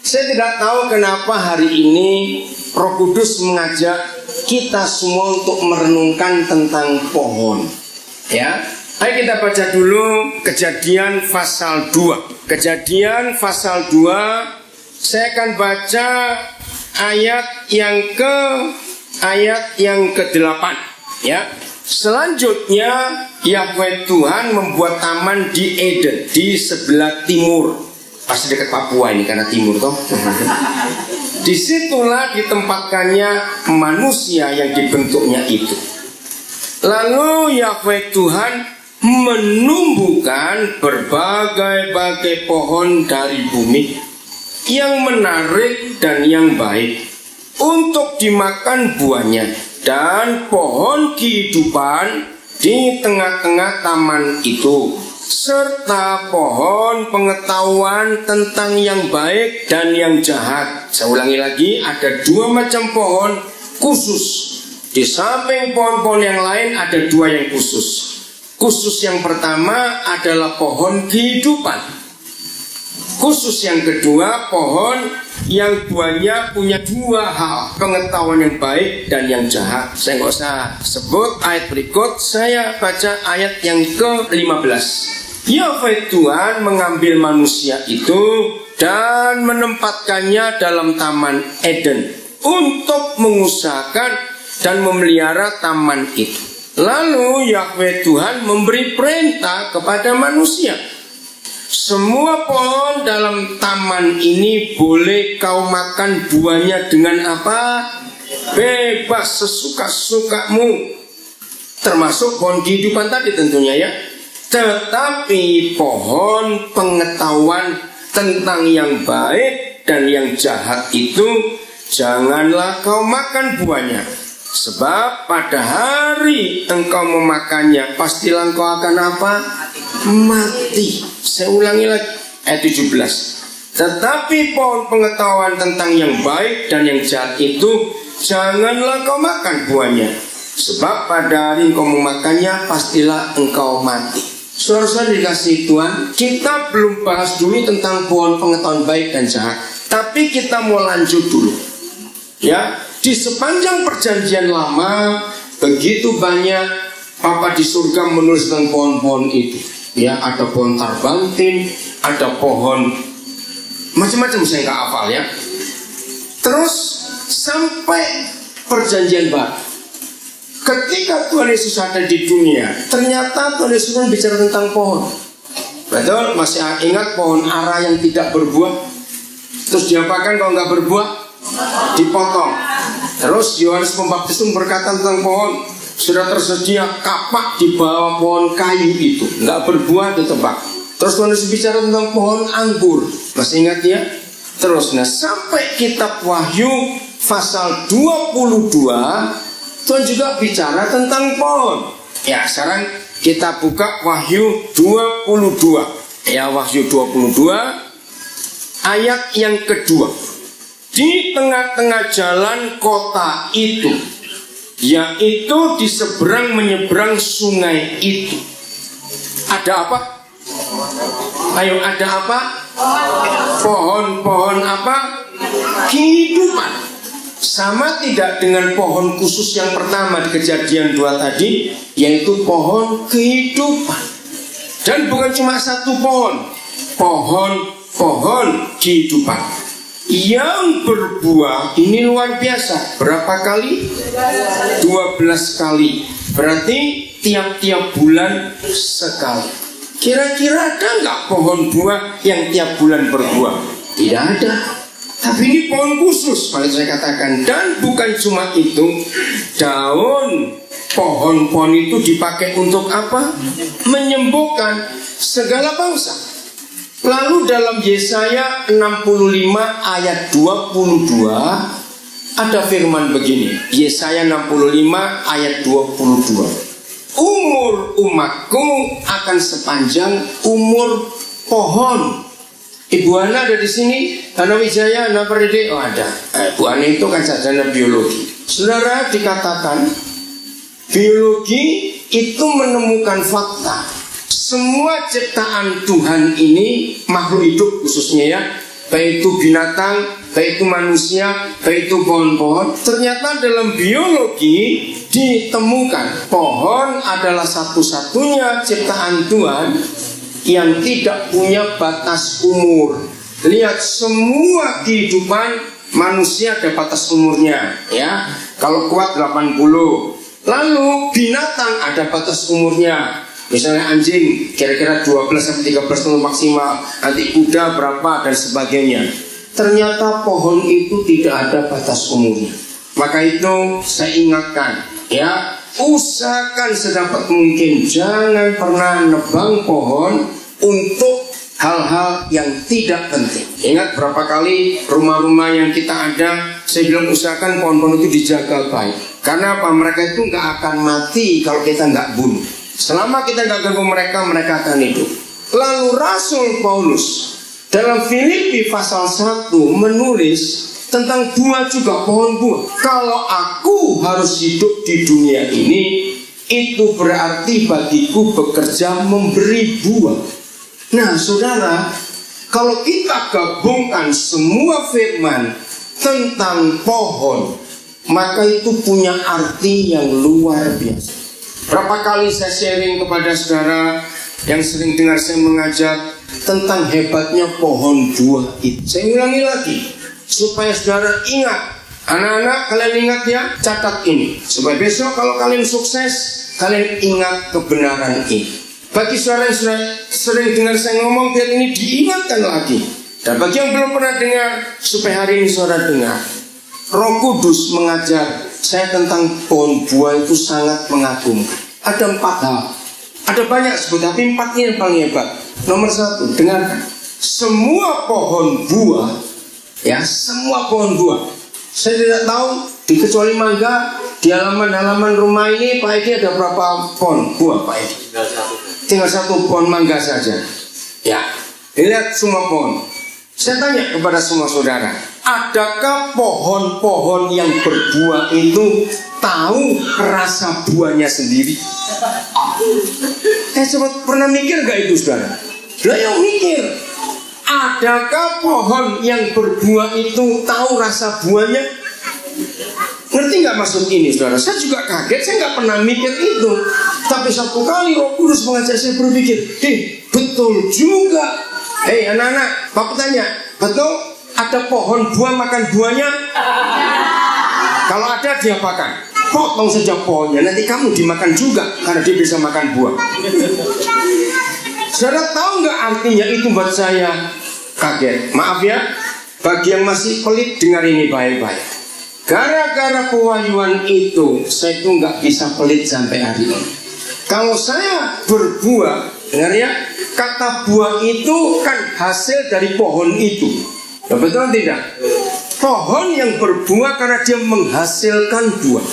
Saya tidak tahu kenapa hari ini Roh Kudus mengajak kita semua untuk merenungkan tentang pohon. Ya, ayo kita baca dulu Kejadian pasal 2. Kejadian pasal 2. Saya akan baca ayat yang ke-8. Ya. Selanjutnya Yahweh Tuhan membuat taman di Eden di sebelah timur. Pasti dekat Papua ini karena timur toh. Disitulah ditempatkannya manusia yang dibentuknya itu. Lalu Yahweh Tuhan menumbuhkan berbagai-bagai pohon dari bumi yang menarik dan yang baik untuk dimakan buahnya, dan pohon kehidupan di tengah-tengah taman itu, serta pohon pengetahuan tentang yang baik dan yang jahat. Saya ulangi lagi, ada 2 macam pohon khusus. Di samping pohon-pohon yang lain ada 2 yang khusus. Khusus yang pertama adalah pohon kehidupan. Khusus yang kedua, pohon yang buahnya punya 2 hal, pengetahuan yang baik dan yang jahat. Saya nggak usah sebut ayat berikut, saya baca ayat yang ke-15. Yahweh Tuhan mengambil manusia itu dan menempatkannya dalam taman Eden untuk mengusahakan dan memelihara taman itu. Lalu Yahweh Tuhan memberi perintah kepada manusia, semua pohon dalam taman ini boleh kau makan buahnya dengan apa? Bebas sesuka-sukamu. Termasuk pohon kehidupan tadi tentunya ya. Tetapi pohon pengetahuan tentang yang baik dan yang jahat itu janganlah kau makan buahnya. Sebab pada hari engkau memakannya, pastilah engkau akan apa? Mati. Saya ulangi lagi ayat 17. Tetapi pohon pengetahuan tentang yang baik dan yang jahat itu janganlah kau makan buahnya. Sebab pada hari engkau memakannya, pastilah engkau mati. Saudara-saudara dikasihi Tuhan, kita belum bahas dulu tentang pohon pengetahuan baik dan jahat, tapi kita mau lanjut dulu. Ya, di sepanjang perjanjian lama begitu banyak Papa di surga menulis tentang pohon-pohon itu. Ya, ada pohon tarbantin, ada pohon macam-macam, saya nggak hafal ya. Terus sampai perjanjian baru, ketika Tuhan Yesus ada di dunia, ternyata Tuhan Yesus bicara tentang pohon. Betul, masih ingat pohon ara yang tidak berbuah? Terus diapakan kalau nggak berbuah? Dipotong. Terus Yohanes Pembaptis berkata tentang pohon, sudah tersedia kapak di bawah pohon kayu itu, nggak berbuah ditebak. Terus Tuhan Yesus bicara tentang pohon anggur, masih ingat ya? Terus sampai kitab Wahyu pasal 22, Tuhan juga bicara tentang pohon. Ya, sekarang kita buka Wahyu 22. Ya, Wahyu 22 ayat yang kedua. Di tengah-tengah jalan kota itu, yaitu di seberang menyeberang sungai itu, ada apa? Ayo, ada apa? Pohon-pohon apa? Kehidupan. Sama tidak dengan pohon khusus yang pertama di Kejadian 2 tadi, yaitu pohon kehidupan. Dan bukan cuma satu pohon, pohon kehidupan yang berbuah ini luar biasa. Berapa kali? 12 kali. Berarti tiap-tiap bulan sekali. Kira-kira ada nggak pohon buah yang tiap bulan berbuah? Tidak ada. Tapi ini pohon khusus, malah saya katakan. Dan bukan cuma itu, daun pohon-pohon itu dipakai untuk apa? Menyembuhkan segala bangsa. Lalu dalam Yesaya 65 ayat 22 ada firman begini. Yesaya 65 ayat 22. Umur umatku akan sepanjang umur pohon. Ibu Ana ada di sini? Ana Wijaya, Ana Perdede? Oh ada. Bu Ana itu kan sarjana biologi. Saudara, dikatakan biologi itu menemukan fakta. Semua ciptaan Tuhan ini, makhluk hidup khususnya ya, baik itu binatang, baik itu manusia, baik itu pohon-pohon. Ternyata dalam biologi ditemukan pohon adalah satu-satunya ciptaan Tuhan yang tidak punya batas umur. Lihat, semua kehidupan manusia ada batas umurnya, ya. Kalau kuat 80. Lalu binatang ada batas umurnya. Misalnya anjing kira-kira 12-13 tahun maksimal, nanti kuda berapa dan sebagainya. Ternyata pohon itu tidak ada batas umurnya. Maka itu saya ingatkan, ya, usahakan sedapat mungkin jangan pernah nebang pohon untuk hal-hal yang tidak penting. Ingat berapa kali rumah-rumah yang kita ada, saya bilang usahakan pohon-pohon itu dijaga baik. Karena apa? Mereka itu nggak akan mati kalau kita nggak bunuh. Selama kita nggak ganggu mereka, mereka akan hidup. Lalu Rasul Paulus dalam Filipi pasal 1 menulis tentang buah juga, pohon buah. Kalau aku harus hidup di dunia ini, itu berarti bagiku bekerja memberi buah. Nah saudara, kalau kita gabungkan semua firman tentang pohon, maka itu punya arti yang luar biasa. Berapa kali saya sharing kepada saudara yang sering dengar saya mengajar tentang hebatnya pohon buah itu. Saya ulangi lagi supaya saudara ingat. Anak-anak, kalian ingat ya, catat ini supaya besok kalau kalian sukses, kalian ingat kebenaran ini. Bagi saudara yang sudah sering dengar saya ngomong, biar ini diingatkan lagi. Dan bagi yang belum pernah dengar, supaya hari ini saudara dengar. Roh Kudus mengajar saya tentang pohon buah itu sangat mengagumkan. Ada 4 hal. Ada banyak sebut, tapi 4 ini yang paling hebat. Nomor 1, dengarkan. Semua pohon buah, ya, semua pohon buah. Saya tidak tahu, kecuali mangga, di halaman-halaman rumah ini Pak Edi ada berapa pohon buah Pak Edi? Tinggal 1 pohon mangga saja. Ya, lihat semua pohon. Saya tanya kepada semua saudara, adakah pohon-pohon yang berbuah itu tahu rasa buahnya sendiri? Coba pernah mikir gak itu saudara? Lah yang mikir, adakah pohon yang berbuah itu tahu rasa buahnya? Ngerti gak maksud ini saudara? Saya juga kaget, saya gak pernah mikir itu. Tapi satu kali Roh Kudus mengajak saya berpikir, betul juga. Hei anak-anak, Bapak tanya, betul ada pohon buah makan buahnya? Kalau ada diapakan? Potong saja pohonnya, nanti kamu dimakan juga karena dia bisa makan buah. Saudara tahu nggak artinya? Itu buat saya kaget. Maaf ya, bagi yang masih pelit dengar ini baik-baik. Gara-gara pewahyuan itu, saya tuh nggak bisa pelit sampai hari ini. Kalau saya berbuah, dengar ya, kata buah itu kan hasil dari pohon itu. Ya, betul tidak? Pohon yang berbuah karena dia menghasilkan buah.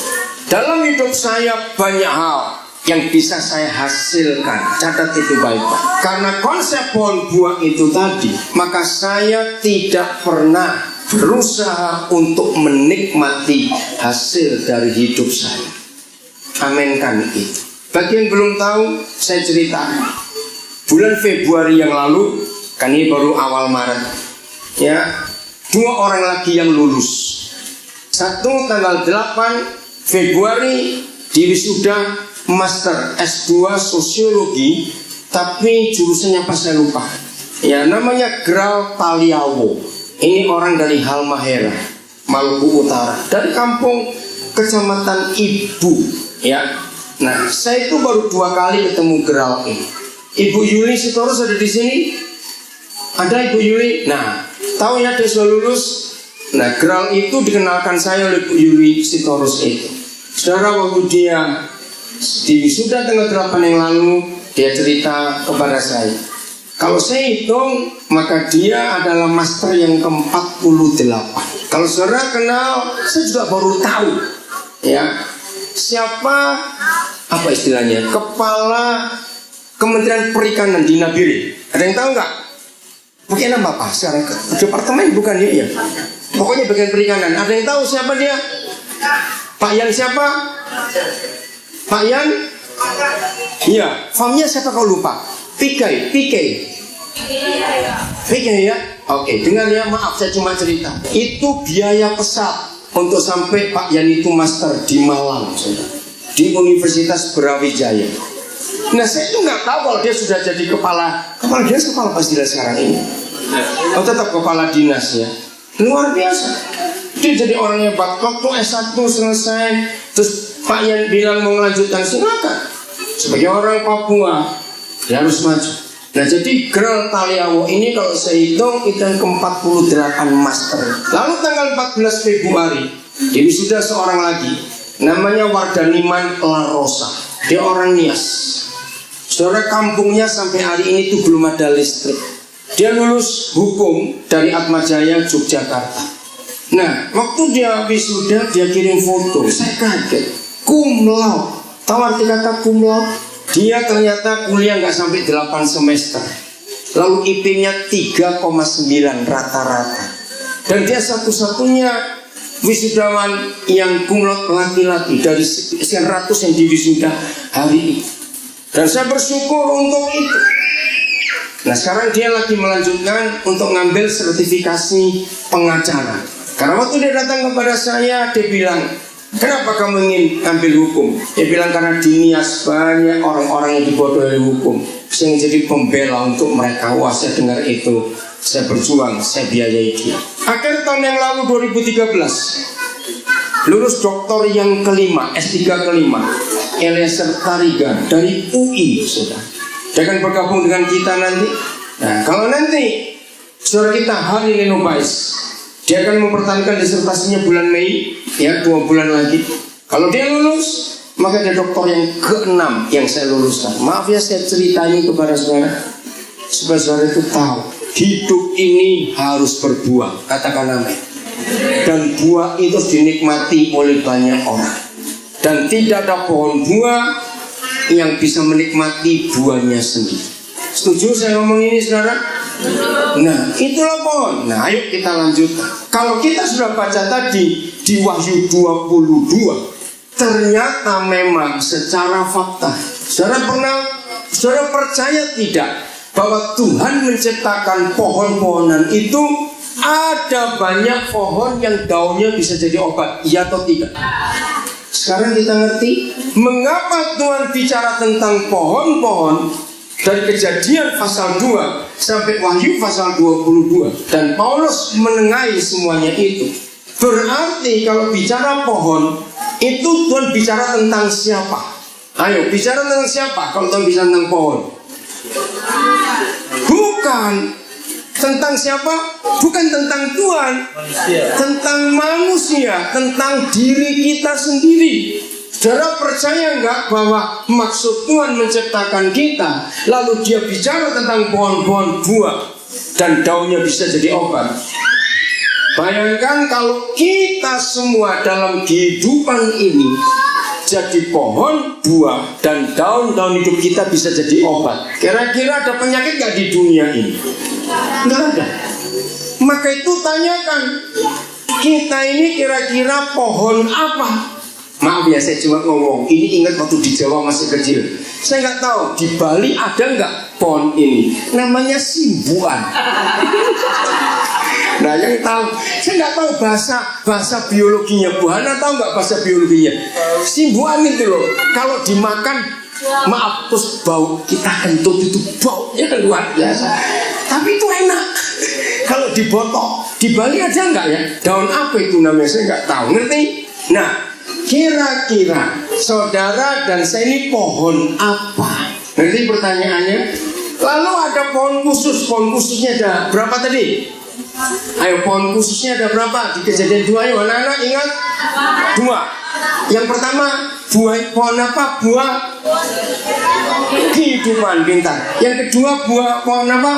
Dalam hidup saya banyak hal yang bisa saya hasilkan. Catat itu baik-baik. Karena konsep pohon buah itu tadi, maka saya tidak pernah berusaha untuk menikmati hasil dari hidup saya. Aminkan itu. Bagi yang belum tahu, saya cerita. Bulan Februari yang lalu, kan ini baru awal Maret, ya, 2 orang lagi yang lulus. Satu tanggal 8 Februari di wisuda Master S2 Sosiologi, tapi jurusannya pas saya lupa. Ya, namanya Gral Taliawo. Ini orang dari Halmahera, Maluku Utara, dari kampung Kecamatan Ibu, ya. Nah, saya itu baru 2 kali ketemu Gral ini. Ibu Yuli Sitorus ada di sini? Ada Ibu Yuli? Nah, tahu ya dia sudah lulus. Nah, Gral itu dikenalkan saya oleh Ibu Yuli Sitorus itu. Saudara, waktu dia di wisuda tanggal 8 yang lalu, dia cerita kepada saya. Kalau saya hitung, maka dia adalah master yang ke-48. Kalau saudara kenal, saya juga baru tahu, ya, siapa, apa istilahnya, kepala Kementerian Perikanan di Nabire. Ada yang tahu nggak? Pakai nama apa? Sekarang departemen bukan ya? Pokoknya bagian perikanan. Ada yang tahu siapa dia? Pak Yan siapa? Pak Yan? Iya. Famnya siapa kau lupa? Pikai ya. Oke, dengar ya, maaf saya cuma cerita. Itu biaya pesawat untuk sampai Pak Yani itu master di Malang, saudara, di Universitas Brawijaya. Nah, saya itu nggak tahu kalau dia sudah jadi kepala dinas, kepala pas dinas sekarang ini. Oh, tetap kepala dinas ya. Luar biasa. Dia jadi orang hebat. Waktu S1 selesai, terus Pak Yani bilang mau melanjutkan, silakan. Sebagai orang Papua, dia harus maju. Nah, jadi Grel Taliawo ini kalau saya hitung itu yang ke-48 master. Lalu tanggal 14 Februari diwisuda seorang lagi, namanya Wardaniman La Rosa. Dia orang Nias. Saudara, kampungnya sampai hari ini tuh belum ada listrik. Dia lulus hukum dari Atmajaya, Yogyakarta. Nah, waktu dia wisuda dia kirim foto. Saya kaget. Cum laude. Tahu arti kata cum laude? Dia ternyata kuliah nggak sampai 8 semester. Lalu IP-nya 3,9 rata-rata. Dan dia satu-satunya wisudawan yang cum laude laki-laki dari sekian ratus yang diwisuda hari ini. Dan saya bersyukur untuk itu. Nah, sekarang dia lagi melanjutkan untuk ngambil sertifikasi pengacara. Karena waktu dia datang kepada saya, dia bilang, kenapa kamu ingin ambil hukum? Dia bilang karena di Nias banyak orang-orang yang dibodohi hukum. Saya ingin jadi pembela untuk mereka. Wah, saya dengar itu, saya berjuang, saya biayai dia. Akhir tahun yang lalu 2013, lulus doktor yang kelima, S3 kelima, Eliezer Tarigan dari UI, saudara. Dia akan bergabung dengan kita nanti. Nah, kalau nanti saudara kita Hari Leno Bais, dia akan mempertahankan disertasinya bulan Mei, ya 2 bulan lagi. Kalau dia lulus, maka dia doktor yang ke-6 yang saya luluskan. Maaf ya, saya cerita ini kepada saudara supaya saudara itu tahu hidup ini harus berbuah, katakan amin. Dan buah itu dinikmati oleh banyak orang. Dan tidak ada pohon buah yang bisa menikmati buahnya sendiri. Setuju saya ngomong ini, saudara? Nah, itulah pohon. Nah, ayo kita lanjut. Kalau kita sudah baca tadi di Wahyu 22, ternyata memang secara fakta, saudara percaya tidak bahwa Tuhan menciptakan pohon-pohonan itu ada banyak pohon yang daunnya bisa jadi obat, iya atau tidak? Sekarang kita ngerti mengapa Tuhan bicara tentang pohon-pohon dari Kejadian pasal 2 sampai Wahyu pasal 22. Dan Paulus menengahi semuanya itu. Berarti kalau bicara pohon, itu Tuhan bicara tentang siapa? Ayo, bicara tentang siapa kalau Tuhan bicara tentang pohon? Bukan tentang siapa? Bukan tentang Tuhan, tentang manusia, tentang diri kita sendiri. Saudara percaya enggak bahwa maksud Tuhan menciptakan kita, lalu dia bicara tentang pohon-pohon buah dan daunnya bisa jadi obat? Bayangkan kalau kita semua dalam kehidupan ini jadi pohon, buah, dan daun-daun hidup kita bisa jadi obat. Kira-kira ada penyakit gak di dunia ini? Nggak ada. Maka itu tanyakan, kita ini kira-kira pohon apa? Maaf ya, saya cuma ngomong. Ini ingat waktu di Jawa masih kecil. Saya nggak tahu di Bali ada nggak pohon ini. Namanya simbuan. Nah, yang tahu, saya nggak tahu bahasa biologinya. Bu Hana tahu nggak bahasa biologinya? Simbuan itu loh, kalau dimakan, maaf, terus bau, kita kentut itu baunya luar biasa. Tapi itu enak. Kalau dibotok, di Bali ada nggak ya? Daun apa itu namanya? Saya nggak tahu. Ngerti? Nah, kira-kira saudara dan saya ini pohon apa? Ngerti pertanyaannya? Lalu ada pohon khusus. Pohon khususnya ada berapa tadi? Ayo, pohon khususnya ada berapa? Di Kejadian 2, ayo anak-anak ingat? 2. Yang pertama, buah pohon apa? Buah kehidupan, pintar. Yang kedua, buah pohon apa?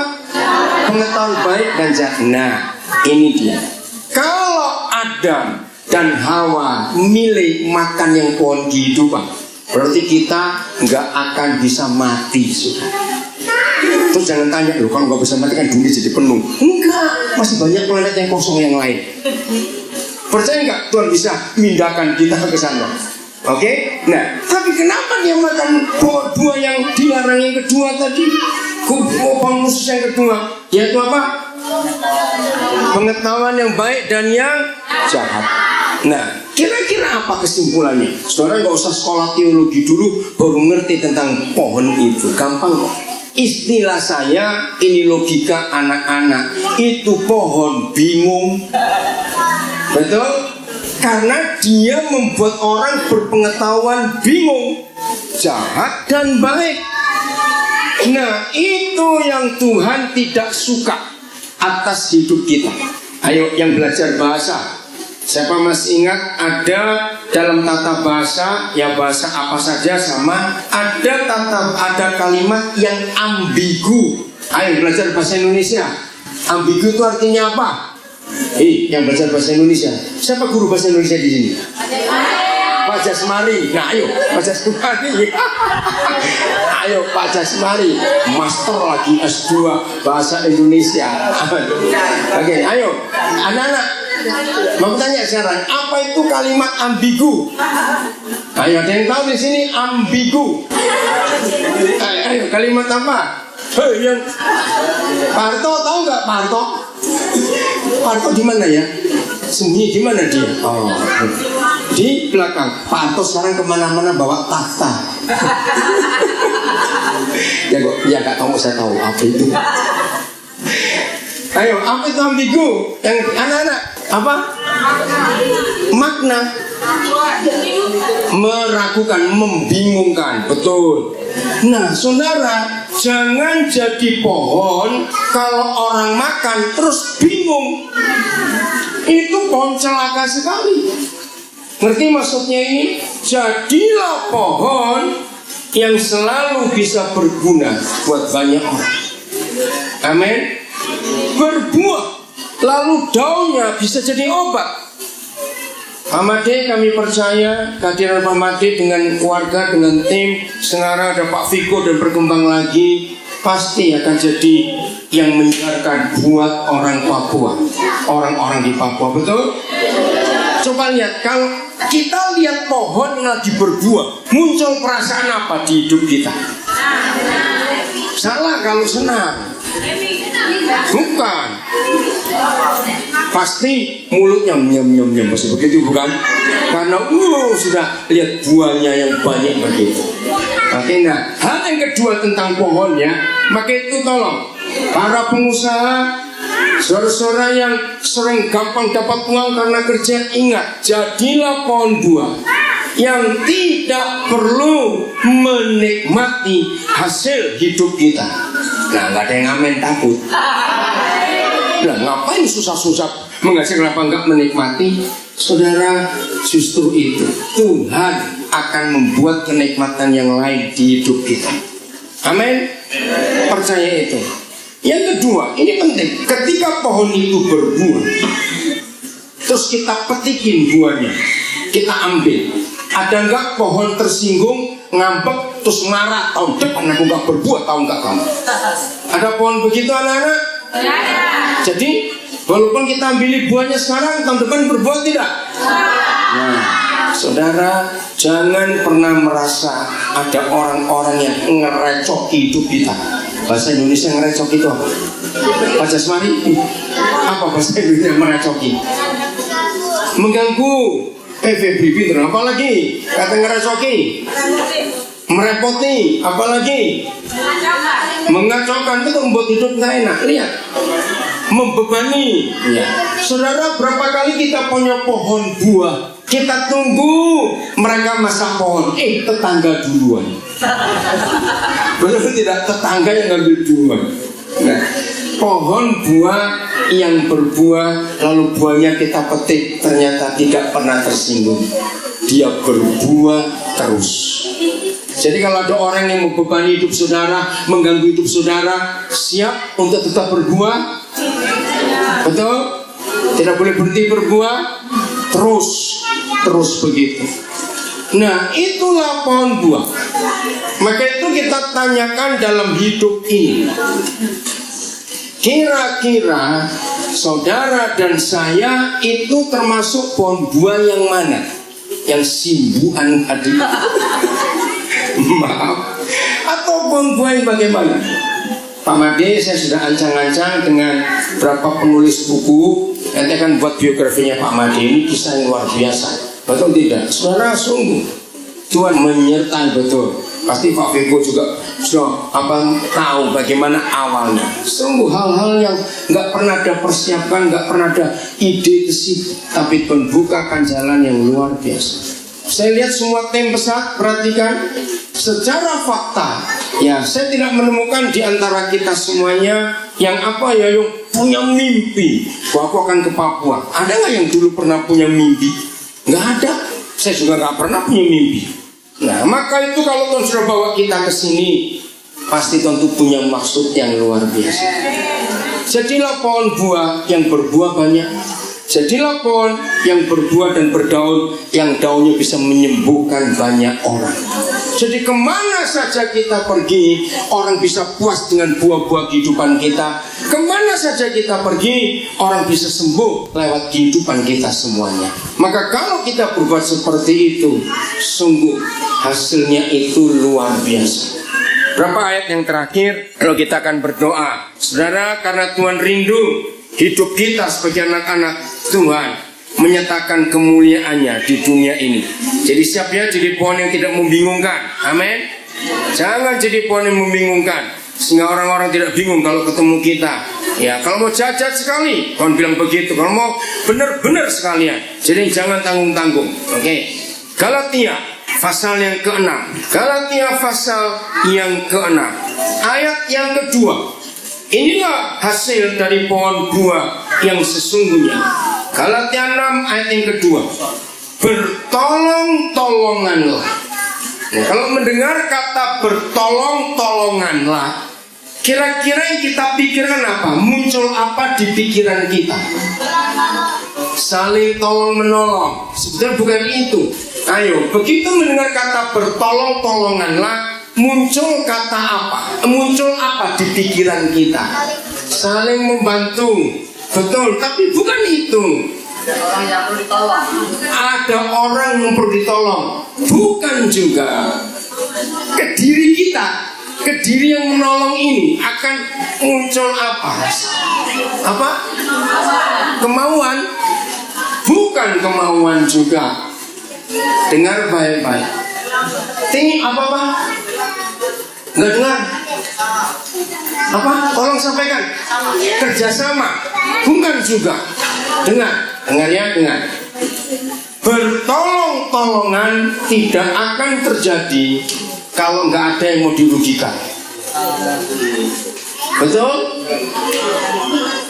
Pengetahuan baik dan jahat. Nah, ini dia. Kalau Adam dan Hawa milih makan yang pohon kehidupan, berarti kita nggak akan bisa mati, sudah. Terus jangan tanya, loh kalau nggak bisa mati kan dunia jadi penuh. Enggak, masih banyak planet yang kosong yang lain. Percaya nggak Tuhan bisa mindahkan kita ke sana? Oke? Nah, tapi kenapa dia makan buah yang dilarang yang kedua tadi? Pohon khusus yang kedua, yaitu apa? Pengetahuan yang baik dan yang jahat. Nah, kira-kira apa kesimpulannya? Saudara nggak usah sekolah teologi dulu baru ngerti tentang pohon itu. Gampang kok. Istilah saya, ini logika anak-anak. Itu pohon bingung. Betul? Karena dia membuat orang berpengetahuan bingung, jahat dan baik. Nah, itu yang Tuhan tidak suka atas hidup kita. Ayo yang belajar bahasa, siapa masih ingat ada dalam tata bahasa, ya bahasa apa saja sama, ada kalimat yang ambigu. Ayo belajar bahasa Indonesia. Ambigu itu artinya apa? Yang belajar bahasa Indonesia, siapa guru bahasa Indonesia di sini? Pak Jasmari. Nah ayo Pak Jasmari. Ayo Pak Jasmari, master lagi S2 bahasa Indonesia. Oke, ayo anak-anak, mau tanya sekarang, apa itu kalimat ambigu? Ayo, ada yang tahu di sini ambigu? Ayo, kalimat apa? Yang Parto tahu nggak Parto? Parto di mana ya? Sembunyi di mana dia? Oh, di belakang. Parto sekarang kemana-mana bawa tahta. Ya kok, ya nggak tahu, saya tahu apa itu. Ayo, apa itu ambigu? Yang anak-anak, apa? Makna meragukan, membingungkan, betul. Nah, saudara, jangan jadi pohon kalau orang makan terus bingung. Itu pohon celaka sekali. Ngerti maksudnya ini? Jadilah pohon yang selalu bisa berguna buat banyak orang. Amin. Berbuah, lalu daunnya bisa jadi obat. Pak Made, kami percaya kehadiran Pak Made dengan keluarga, dengan tim, sekarang ada Pak Viko dan berkembang lagi, pasti akan jadi yang menyegarkan buat orang Papua, orang-orang di Papua, betul? Coba lihat, kalau kita lihat pohon yang lagi berbuah, muncul perasaan apa di hidup kita? Salah kalau senang. Bukan. Pasti mulutnya nyam masih begitu, bukan? Karena sudah lihat buahnya yang banyak begitu. Oke, nah, hal yang kedua tentang pohonnya, maka itu tolong para pengusaha, saudara-saudara yang sering gampang dapat uang karena kerja, ingat, jadilah pohon buah yang tidak perlu menikmati hasil hidup kita. Nah, nggak ada yang ngamen takut. Nah, ngapain susah-susah menghasilkan apa nggak menikmati? Saudara, justru itu Tuhan akan membuat kenikmatan yang lain di hidup kita. Amin. Percaya itu. Yang kedua, ini penting. Ketika pohon itu berbuah, terus kita petikin buahnya, kita ambil. Ada nggak pohon tersinggung, ngambek, terus marah, tahun depan aku nggak berbuah, tahu nggak kamu? Ada pohon begitu anak-anak? Jadi walaupun kita ambil buahnya sekarang, tahun depan berbuah tidak? Nah, saudara, jangan pernah merasa ada orang-orang yang ngerecoki hidup kita. Bahasa Indonesia ngerecoki itu apa? Pak Jasmari, apa bahasa Indonesia merecoki? Mengganggu. Febri pinter, apa lagi? Kata ngerecoki, merepoti, apalagi mengacaukan, itu membuat hidup nggak enak. Lihat, membebani. Ya. Saudara, berapa kali kita punya pohon buah, kita tunggu mereka masak pohon, tetangga duluan. Betul tidak? Tetangga yang ngambil duluan. Nah, pohon buah yang berbuah lalu buahnya kita petik, ternyata tidak pernah tersinggung, dia berbuah terus. Jadi kalau ada orang yang membebani hidup saudara, mengganggu hidup saudara, siap untuk tetap berbuah? Betul? Tidak boleh berhenti berbuah, terus begitu. Nah, itulah pohon buah. Maka itu kita tanyakan dalam hidup ini, kira-kira saudara dan saya itu termasuk pohon buah yang mana? Yang simbuan tadi? Maaf. Atau pohon buah yang bagaimana? Pak Made, saya sudah ancang-ancang dengan berapa penulis buku. Nanti akan buat biografinya Pak Made. Ini kisah yang luar biasa. Betul tidak? Saudara, sungguh Tuhan menyertai betul. Pasti Pak Vego juga sudah tahu bagaimana awalnya. Sungguh hal-hal yang nggak pernah ada persiapan, nggak pernah ada ide ke situ, tapi Tuhan bukakan jalan yang luar biasa. Saya lihat semua tim pesat, perhatikan secara fakta. Ya, saya tidak menemukan di antara kita semuanya yang yang punya mimpi bahwa aku akan ke Papua. Ada nggak yang dulu pernah punya mimpi? Nggak ada. Saya juga nggak pernah punya mimpi. Nah, maka itu kalau Tuhan sudah bawa kita ke sini, pasti tentu punya maksud yang luar biasa. Jadilah pohon buah yang berbuah banyak. Jadilah pohon yang berbuah dan berdaun, yang daunnya bisa menyembuhkan banyak orang. Jadi kemana saja kita pergi, orang bisa puas dengan buah-buah kehidupan kita. Kemana saja kita pergi, orang bisa sembuh lewat kehidupan kita semuanya. Maka kalau kita berbuat seperti itu, sungguh hasilnya itu luar biasa. Berapa ayat yang terakhir, lalu kita akan berdoa. Saudara, karena Tuhan rindu hidup kita sebagai anak-anak Tuhan menyatakan kemuliaannya di dunia ini. Jadi siap ya jadi pohon yang tidak membingungkan. Amin. Jangan jadi pohon yang membingungkan sehingga orang-orang tidak bingung kalau ketemu kita. Ya, kalau mau jajan sekali, Tuhan bilang begitu. Kalau mau benar-benar sekalian. Jadi jangan tanggung-tanggung. Oke. Galatia pasal yang ke-6. Galatia pasal yang ke-6. Ayat yang kedua. Inilah hasil dari pohon buah yang sesungguhnya. Galatia 6 ayat yang kedua. Bertolong-tolonganlah. Nah, kalau mendengar kata bertolong-tolonganlah, kira-kira yang kita pikirkan apa? Muncul apa di pikiran kita? Saling tolong-menolong. Sebetulnya bukan itu. Ayo, begitu mendengar kata bertolong-tolonganlah, muncul kata apa? Muncul apa di pikiran kita? Saling membantu. Betul, tapi bukan itu. Orang yang perlu ditolong. Ada orang yang perlu ditolong. Bukan juga. Ke diri kita, ke diri yang menolong ini akan muncul apa? Apa? Kemauan. Bukan kemauan juga. Dengar baik-baik. Ini apa Pak? Nggak dengar? Apa? Tolong sampaikan. Kerjasama. Bukan juga. Dengar ya, dengar. Bertolong-tolongan tidak akan terjadi kalau nggak ada yang mau dirugikan. Betul?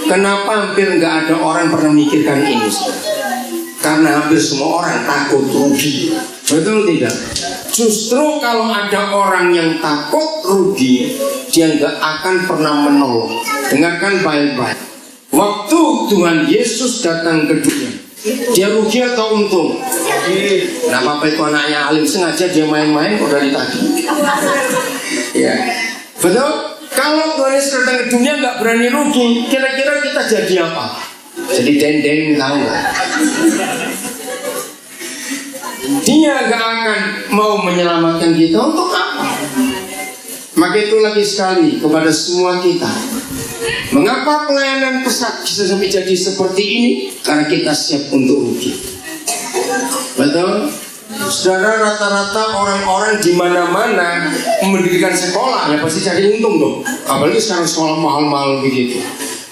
Kenapa hampir nggak ada orang pernah mikirkan ini? Karena hampir semua orang takut rugi. Betul tidak? Justru kalau ada orang yang takut rugi, dia nggak akan pernah menolong. Dengarkan baik-baik. Waktu Tuhan Yesus datang ke dunia, dia rugi atau untung? Nah, Bapak itu anaknya alim, sengaja dia main-main kok dari tadi. Ya, betul? Kalau Tuhan Yesus datang ke dunia nggak berani rugi, kira-kira kita jadi apa? Jadi dendeng, tahu nggak? Dia gak akan mau menyelamatkan kita. Untuk apa? Maka itu lagi sekali kepada semua kita. Mengapa pelayanan pesat bisa sampai jadi seperti ini? Karena kita siap untuk rugi. Betul? Saudara, rata-rata orang-orang di mana-mana mendirikan sekolah ya pasti cari untung dong. Apalagi sekarang sekolah mahal-mahal begitu.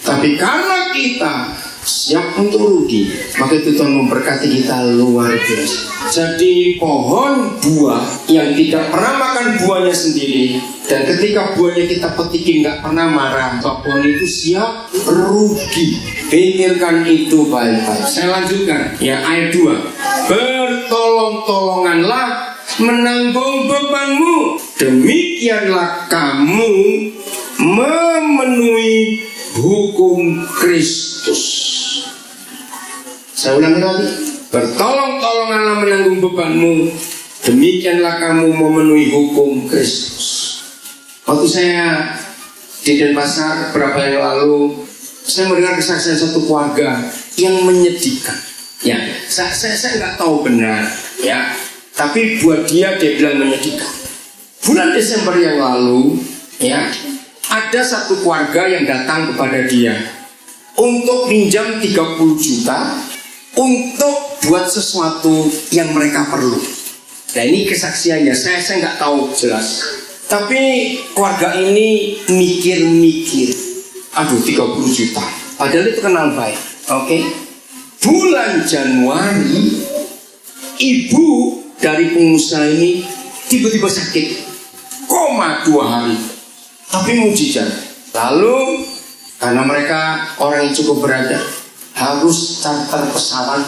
Tapi karena kita siap untuk rugi, maka itu Tuhan memberkati kita luar biasa. Jadi pohon buah yang tidak pernah makan buahnya sendiri, dan ketika buahnya kita petikin nggak pernah marah, pohon itu siap rugi. Pikirkan itu baik-baik. Saya lanjutkan ya, ayat 2. Bertolong-tolonganlah menanggung bebanmu, demikianlah kamu memenuhi hukum Kristus. Saya ulangi lagi. Bertolong-tolonganlah menanggung bebanmu, demikianlah kamu memenuhi hukum Kristus. Waktu saya di Denpasar beberapa yang lalu, saya mendengar kesaksian satu keluarga yang menyedihkan. Ya, saya nggak tahu benar, ya. Tapi buat dia bilang menyedihkan. Bulan Desember yang lalu, ya, Ada satu keluarga yang datang kepada dia untuk pinjam 30 juta untuk buat sesuatu yang mereka perlu. Nah ini kesaksiannya, saya nggak tahu jelas. Tapi keluarga ini mikir-mikir, aduh 30 juta, padahal itu kenal baik. Oke. Bulan Januari, ibu dari pengusaha ini tiba-tiba sakit, koma 2 hari. Tapi mujizat. Lalu karena mereka orang yang cukup berada, harus charter pesawat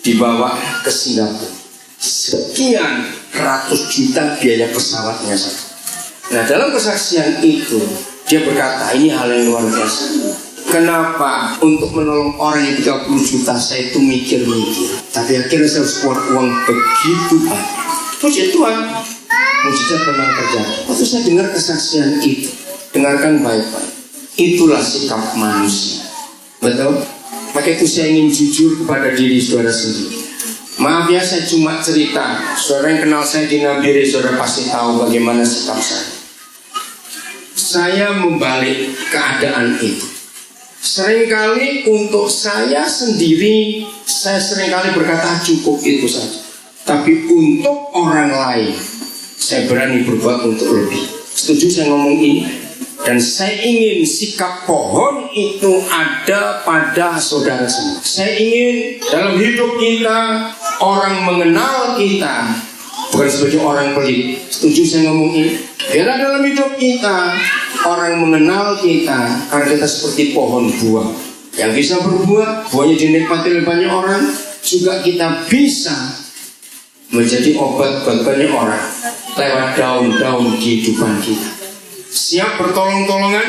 dibawa ke Singapura. Sekian ratus juta biaya pesawatnya. Nah dalam kesaksian itu dia berkata, ini hal yang luar biasa. Kenapa untuk menolong orang yang 30 juta saya itu mikir-mikir, tapi akhirnya saya harus keluar uang begitu banyak. Puji Tuhan, mujizat pernah terjadi. Waktu saya dengar kesaksian itu, dengarkan baik-baik. Itulah sikap manusia. Betul? Maka itu saya ingin jujur kepada diri saudara sendiri. Maaf ya, saya cuma cerita. Saudara yang kenal saya di Nabire, saudara pasti tahu bagaimana sikap saya. Saya membalik keadaan itu. Seringkali untuk saya sendiri, saya seringkali berkata cukup itu saja. Tapi untuk orang lain, saya berani berbuat untuk lebih. Setuju saya ngomong ini? Dan saya ingin sikap pohon itu ada pada saudara semua. Saya ingin dalam hidup kita orang mengenal kita bukan sebagai orang pelit. Setuju saya ngomong ini? Biarlah dalam hidup kita orang mengenal kita karena kita seperti pohon buah yang bisa berbuah, buahnya dinikmati oleh banyak orang. Juga kita bisa menjadi obat buat banyak orang lewat daun-daun kehidupan kita. Siap bertolong-tolongan,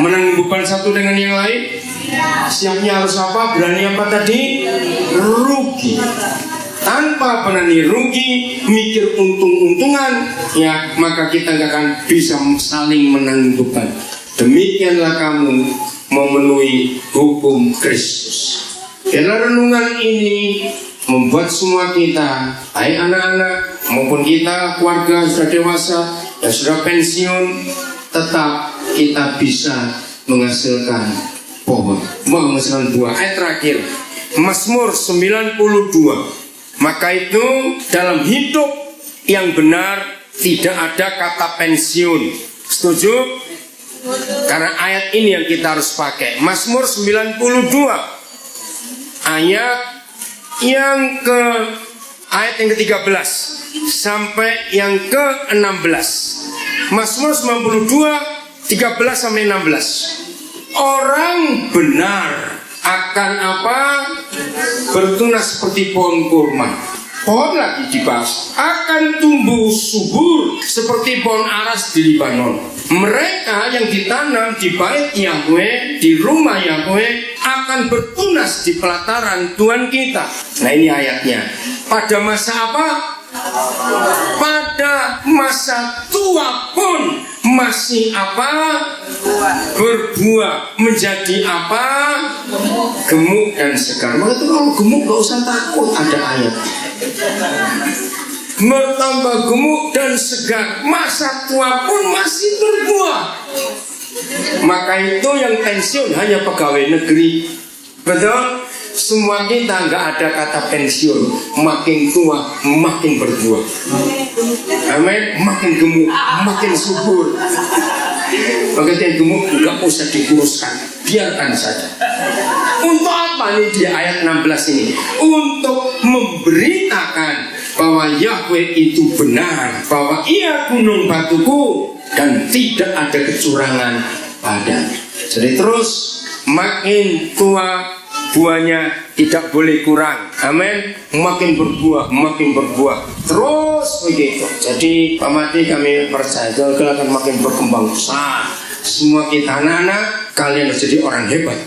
menanggung beban satu dengan yang lain. Siapnya harus apa? Berani apa tadi? Rugi. Tanpa berani rugi, mikir untung-untungan, ya maka kita gak akan bisa saling menanggung beban. Demikianlah kamu memenuhi hukum Kristus. Dalam renungan ini membuat semua kita, baik anak-anak maupun kita keluarga sudah dewasa yang sudah pensiun, tetap kita bisa menghasilkan pohon, menghasilkan buah. Ayat terakhir, Mazmur 92. Maka itu dalam hidup yang benar tidak ada kata pensiun. Setuju? Karena ayat ini yang kita harus pakai. Mazmur 92 ayat yang ke-13 sampai yang ke-16. Mazmur 92 13 sampai 16. Orang benar akan apa? Bertunas seperti pohon kurma. Pohon lagi dibahas, akan tumbuh subur seperti pohon aras di Libanon. Mereka yang ditanam di bait Yahweh, di rumah Yahweh, akan bertunas di pelataran Tuhan kita. Nah ini ayatnya. Pada masa apa? Pada masa tua pun masih apa? Berbuah. Menjadi apa? Gemuk dan segar. Maka itu kalau gemuk gak usah takut, ada ayat. Bertambah gemuk dan segar, masa tua pun masih berbuah. Maka itu yang pensiun hanya pegawai negeri. Betul? Semua kita nggak ada kata pensiun. Makin tua makin berbuah. Amin. Makin gemuk makin subur. Maka yang gemuk nggak usah dikuruskan, biarkan saja. Untuk apa nih di ayat 16 ini? Untuk memberitakan bahwa Yahweh itu benar, bahwa Ia gunung batuku dan tidak ada kecurangan padanya. Jadi terus makin tua buahnya tidak boleh kurang. Amin. Makin berbuah, makin berbuah. Terus begitu. Jadi Pak Mati kami percaya Galgal akan makin berkembang besar. Semua kita anak-anak, kalian harus jadi orang hebat.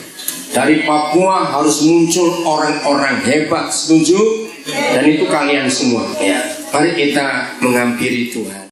Dari Papua harus muncul orang-orang hebat. Setuju? Dan itu kalian semua. Ya. Mari kita menghampiri Tuhan.